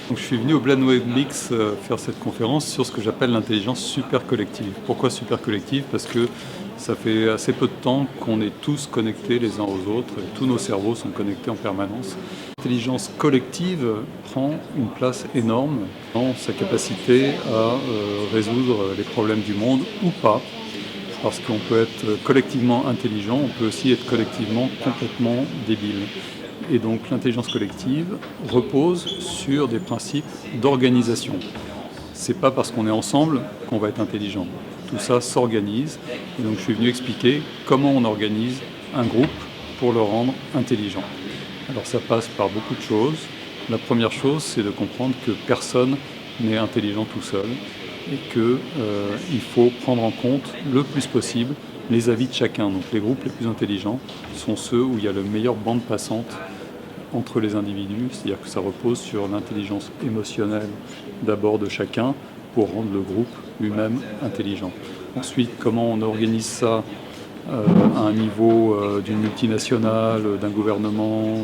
Donc, je suis venu au BlendWebMix faire cette conférence sur ce que j'appelle l'intelligence super collective. Pourquoi super collective? Parce que ça fait assez peu de temps qu'on est tous connectés les uns aux autres, et tous nos cerveaux sont connectés en permanence. L'intelligence collective prend une place énorme dans sa capacité à résoudre les problèmes du monde ou pas. Parce qu'on peut être collectivement intelligent, on peut aussi être collectivement complètement débile. Et donc l'intelligence collective repose sur des principes d'organisation. C'est pas parce qu'on est ensemble qu'on va être intelligent. Tout ça s'organise. Et donc je suis venu expliquer comment on organise un groupe pour le rendre intelligent. Alors ça passe par beaucoup de choses. La première chose, c'est de comprendre que personne n'est intelligent tout seul et qu'il faut prendre en compte le plus possible les avis de chacun. Donc les groupes les plus intelligents sont ceux où il y a la meilleure bande passante entre les individus, c'est-à-dire que ça repose sur l'intelligence émotionnelle d'abord de chacun pour rendre le groupe lui-même intelligent. Ensuite, comment on organise ça à un niveau d'une multinationale, d'un gouvernement,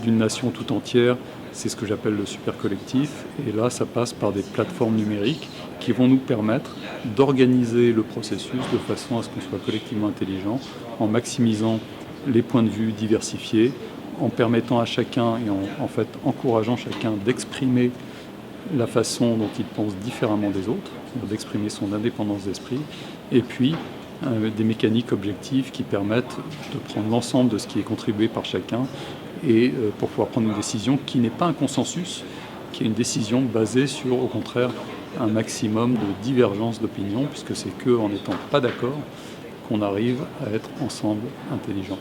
d'une nation tout entière, c'est ce que j'appelle le super collectif. Et là, ça passe par des plateformes numériques qui vont nous permettre d'organiser le processus de façon à ce qu'on soit collectivement intelligent, en maximisant les points de vue diversifiés, en permettant à chacun et en fait encourageant chacun d'exprimer la façon dont il pense différemment des autres, d'exprimer son indépendance d'esprit, et puis des mécaniques objectives qui permettent de prendre l'ensemble de ce qui est contribué par chacun et pour pouvoir prendre une décision qui n'est pas un consensus, qui est une décision basée sur, au contraire, un maximum de divergence d'opinion, puisque c'est qu'en n'étant pas d'accord qu'on arrive à être ensemble intelligents.